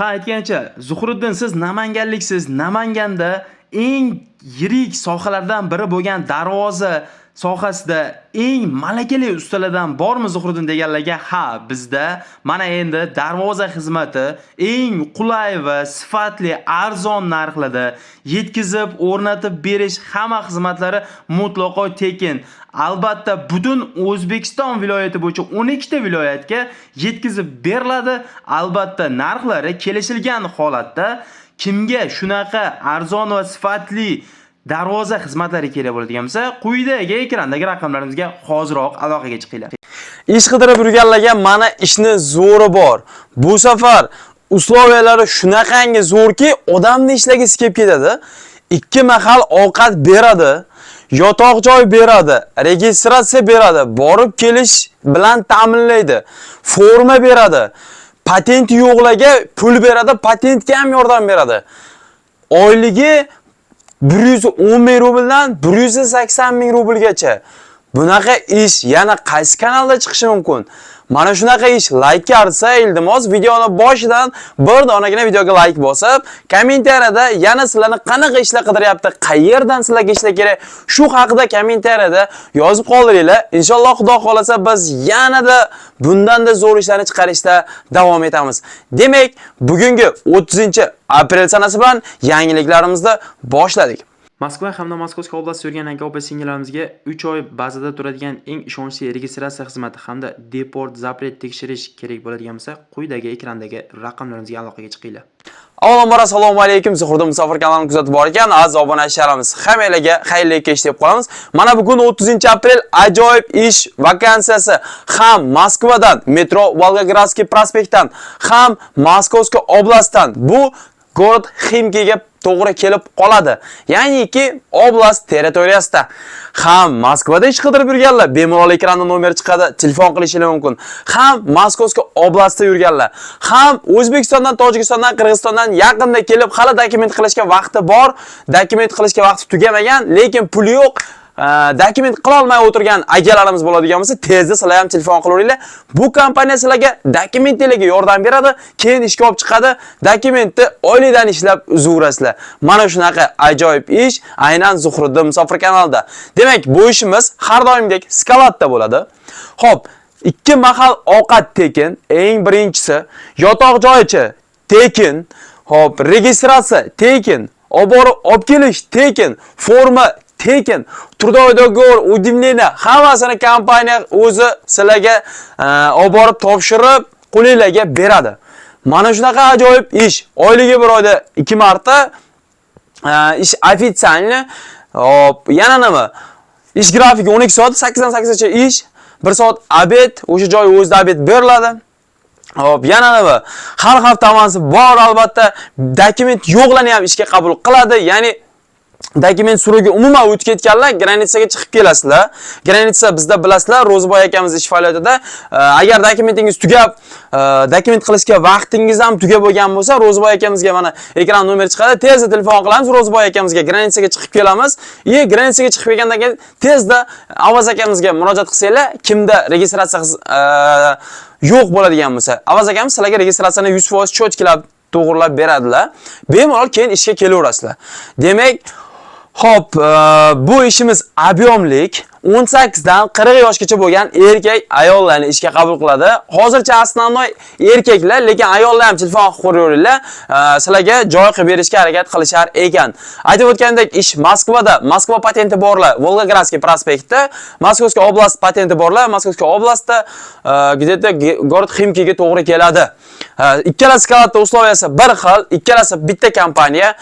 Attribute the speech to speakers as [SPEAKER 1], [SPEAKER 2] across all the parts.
[SPEAKER 1] Aytgancha, Zuhriddin, siz namanganliksiz. Namanganda eng yirik sohalardan biri bo'lgan darvoza sohasida eng malakali ustalardan bormi Zuhriddin deganlarga, ha, bizda mana endi darvoza xizmati eng qulay va sifatli, arzon narxlarda yetkazib, o'rnatib berish hamma xizmatlari mutlaqo tekin. Albatta butun O'zbekiston viloyati bo'yicha 12 ta viloyatga yetkazib beriladi. Albatta narxlari kelishilgan holatda kimga shunaqa arzon va sifatli darvoza xizmatlari kerak bo'ladigan bo'lsa, quyidagi ekrandagi raqamlarimizga hoziroq aloqaga chiqinglar.
[SPEAKER 2] Ish qidirib yurganlarga mana ishni zo'ri bor. Bu safar usloviyalari shunaqangi zo'rki, odamni ishlagisi kelib ketadi. 2 mahal ovqat beradi, yotoq joy beradi, registratsiya beradi, borib kelish bilan ta'minlaydi, forma beradi, patent yo'qlarga pul beradi, patentga ham yordam beradi. Oyligi 110 ming rubldan 180 ming rublgacha. Bunaqa ish yana qaysi kanalda chiqishi mumkin? Mana shunaqa ish like arsa, iltimos videoni boshidan bir donagina videoga like bosib, kommentariyada yana sizlarni qanaqa ishlar qidiryapti, qayerdan sizlarga ishlar kerak, shu haqida kommentariyada yozib qoldiringlar. Inshaalloh Xudo xolasa biz yanada bundan-da zo'r ishlarni chiqarishda davom etamiz. Demak, bugungi 30-aprel sanasi bilan yangiliklarimizni boshladik.
[SPEAKER 1] Moskva hamda Moskovskiy oblast yurgan aka-opa singillarimizga 3 oy bazada turadigan eng ishonchli registratsiya xizmati hamda deport zapret tekshirish kerak bo'ladigan bo'lsa, quyidagi ekrandagi raqamlarimizga aloqaga chiqinglar.
[SPEAKER 2] Avvalambor assalomu alaykum, Zuhriddin Musofir kanalini kuzatib borgan aziz obunachilarimiz, hammalarga xayrli kech deb qolamiz. Mana bugun 30-aprel ajoyib ish vakansiyasi ham Moskvadan, metro Volgogradsky prospektdan, ham Moskovskiy oblastdan bu город Ximkiga to'g'ri kelib qoladi. Ya'niki oblast territoriyasida. Ham Moskvada ish qidirib yurganlar bemalol ekranda nomer chiqadi, telefon qilishingiz mumkin. Ham Moskovskiy oblastida yurganlar, ham O'zbekistondan, Tojikistondan, Qirg'izistondan yaqinda kelib, hali dokument qilishga vaqti bor, dokument qilishga vaqti tugamagan, lekin puli yo'q, dokument qila olmay o'tirgan akalarimiz bo'ladigan bo'lsa, tezda sizlar ham telefon qilaveringlar. Bu kompaniya sizlarga dokumentinglarga yordam beradi, keyin ishga olib chiqadi, dokumentni oylikdan ishlab uzurasizlar. Mana shunaqa ajoyib ish aynan Zuhriddin Musofir kanalida. Demak, bu ishimiz har doimdek skalatda bo'ladi. Xo'p, 2 mahal ovqat tekin, eng birinchisi, yotoq joyichi tekin, xo'p, registratsiya tekin, olib kelish tekin, forma tekin, трудовой договор, удивление, hammasini kompaniya o'zi sizlarga olib borib topshirib, qo'lingizga beradi. Mana shunaqa ajoyib ish. Oyligi bir oyda 2 marta ish ofitsialni. Hop, yana nima? Ish grafiki 12 soat, 8 dan 8gacha ish, 1 soat obed, o'sha joy o'zida obed beriladi. Hop, yana nima? Har hafta avansi bor, albatta. Dokument yo'qlarni ham ishga qabul qiladi, ya'ni dokument surugi umuman o'tib ketganlar granitsaga chiqib kelasizlar. Granitsa bizda bilasizlar, Ro'ziboy akamiz ish faoliyatida agar dokumentingiz tugab, dokument qilishga vaqtingiz ham tugab bo'lgan bo'lsa, Ro'ziboy akamizga mana ekran nomeri chiqadi. Tezda telefon qilamiz, Ro'ziboy akamizga granitsaga chiqib kelamiz. Granitsaga chiqib kelgandan keyin tezda Avaz akamizga murojaat qilsanglar, kimda registratsiya yo'q bo'ladigan bo'lsa, Avaz akamiz sizlarga registratsiyani 100% cho'tkilab to'g'rilab beradilar. Bemalol keyin ishga kelaverasizlar. Demak, hop, bu ishimiz ob'yomlik. 18 dan 40 yoshgacha bo'lgan erkak ayollarni ishga qabul qiladi. Hozircha asnonoy erkaklar, lekin ayollar ham telefon qo'yaveringlar. Sizlarga joy qilib berishga harakat qilishar ekan. Aytib o'tgandek, ish Moskvada, Moskva patenti borlar, Volgogradsky prospektda, Moskovskiy oblast patenti borlar, Moskovskiy oblastda, где-то город Ximkiga to'g'ri keladi. Ikkalasi skalatda usloviyasi bir xil, ikkalasi bitta kompaniya,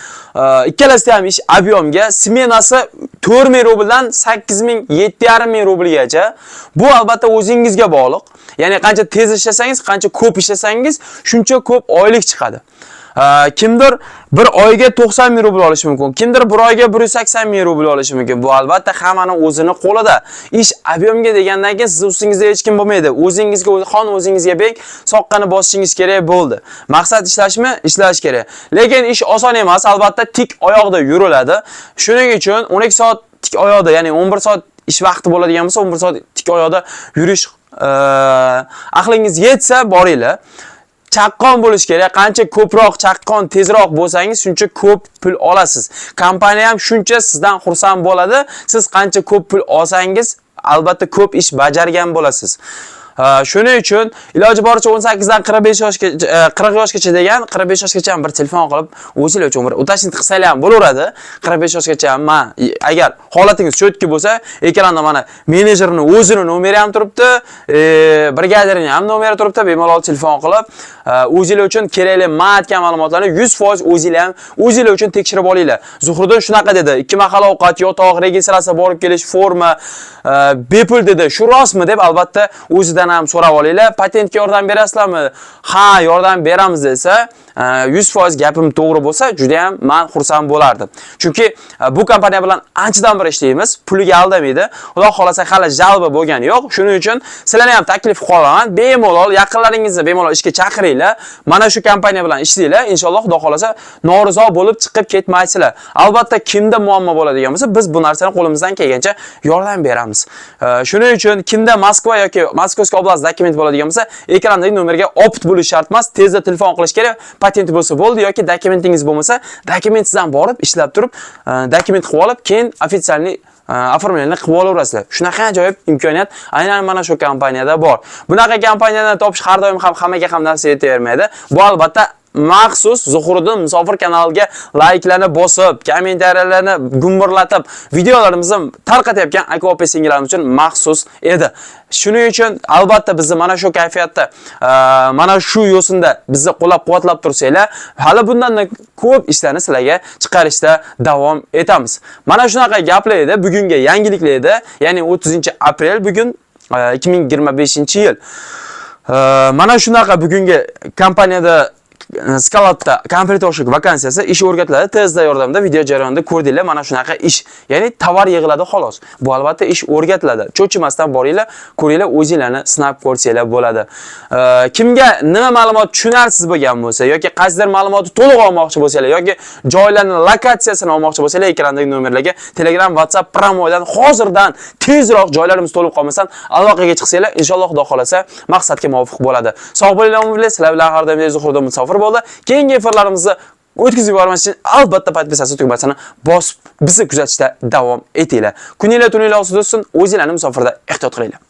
[SPEAKER 2] ikkalasi ham ish ob'yomga, smenasi 4 ming rubldan 8 ming 7,5 ming rublgacha. Bu albatta o'zingizga bog'liq. Ya'ni qancha tez ishlasangiz, qancha ko'p ishlasangiz, shuncha ko'p oylik chiqadi. Kimdir bir oyga 90 ming rubl olishi mumkin, kimdir bir oyga 180 ming rubl olishi mumkin. Bu albatta hammaning o'zini qo'lida. Ish ob'yomga degandan keyin siz ustingizda hech kim bo'lmaydi. O'zingizga xon, o'zingizga bek, soqqani bosishingiz kerak bo'ldi. Maqsad ishlashmi? Ishlash kerak. Lekin ish oson emas, albatta tik oyoqda yuriladi. Shuning uchun 12 soat tik oyoqda, ya'ni 11 soat ish vaqti bo'ladigan bo'lsa, 11 soat tik oyoqda yurish aqlingiz yetsa boringlar. chaqqon bo'lish kerak. Qancha ko'proq chaqqon, tezroq bo'lsangiz, shuncha ko'p pul olasiz. Kompaniya ham shuncha sizdan xursand bo'ladi. Siz qancha ko'p pul olsangiz, albatta ko'p ish bajargan bo'lasiz. Shuning uchun iloji boricha 18 dan 45 yoshga 40 yoshgacha degan 45 yoshgacha bir telefon qilib o'zinglar uchun bir utashni qilsanglar ham bo'laveradi. 45 yoshgacha men agar holatingiz cho'tki bo'lsa, ekranda mana menejerning o'zining nomeri ham turibdi, brigadirning ham nomeri turibdi. Bemalol telefon qilib o'zinglar uchun kerakli men aytgan ma'lumotlarni 100% o'zinglar uchun tekshirib olinglar. Zuhriddin shunaqa dedi. 2 mahal ovqat, yotoq, registratsiya borib kelish, forma bepul dedi. Shu rostmi deb albatta o'zidan ham so'rab olinglar. Patentga yordam berasizlarmi? Ha, yordam beramiz desa, 100% gapim to'g'ri bo'lsa, juda ham men xursand bo'lardim. Chunki bu kompaniya bilan anchadan beri ishlaymiz, puliga aldamaydi. Xudo xolasa hali jalba bo'lgani yo'q. Shuning uchun sizlarni ham taklif qolaman, bemalol yaqinlaringizni bemalol ishga chaqiringlar. Mana shu kompaniya bilan ishlaylar. Inshaalloh xudo xolasa norizo bo'lib chiqib ketmaysizlar. Albatta kimda muammo bo'ladigan bo'lsa, biz bu narsani qo'limizdan kelgancha yordam beramiz. Shuning uchun kimda Moskva yoki Moskovskiy oblast dokument bo'ladigan bo'lsa, ekrandagi nomerga opt bo'lish shart emas, tezda telefon qilish kerak. Patent bo'lsa bo'ldi yoki dokumentingiz bo'lmasa, dokumentingizdan borib ishlab turib, dokument qilib olib, keyin ofitsialniy оформление qilib olaverasizlar. Shunaqa ajoyib imkoniyat aynan mana shu kompaniyada bor. Bunaqa kompaniyadan topish har doim ham hammaga ham nasib etavermaydi. Bu albatta maxsus Zuhriddin Musofir kanaliga like'larni bosib, kommentariyalarni gumburlatib, videolarimizni tarqatayotgan aka opa singillarimiz uchun maxsus edi. Shuning uchun albatta bizni mana shu kayfiyatda, mana shu yo'sinda bizni qo'llab-quvvatlab tursanglar, hali bundan ko'p ishlarni sizlarga chiqarishda davom etamiz. Mana shunaqa gaplar edi, bugungi yangiliklar edi. Ya'ni 30-aprel bugun 2025-yil. Mana shunaqa bugungi kompaniyada Skalatda kompyutershik vakansiyasi ish o'rgatiladi. Tezda yordamida video jarayonida ko'rdinglar, mana shunaqa ish. Ya'ni tovar yig'iladi xolos. Bu albatta ish o'rgatiladi. Cho'chimasdan boringlar, ko'ringlar, o'zinglarni sinab ko'rsanglar bo'ladi. Kimga nima ma'lumot tushunarsiz bo'lgan bo'lsa yoki qaysidir ma'lumotni to'liq olmoqchi bo'lsanglar yoki joylarning lokatsiyasini olmoqchi bo'lsanglar, ekrandagi nomerlarga Telegram, WhatsApp promodan hozirdan tezroq joylarimiz to'lib qolmasdan aloqaga chiqsanglar, inshaalloh xudo xolasa maqsadga muvofiq bo'ladi. Sog' bo'linglar, umidlar, sizlar bilan har doim Zuhriddin Musofir bo'ldi. Keyingi efirlarimizni o'tkazib yubormas uchun albatta podpisatsiya tugmasini bosib bizni kuzatishda davom etinglar. Kuninglar tuninglar oson o'tsin, o'zinglarni musofirda ehtiyot qilinglar.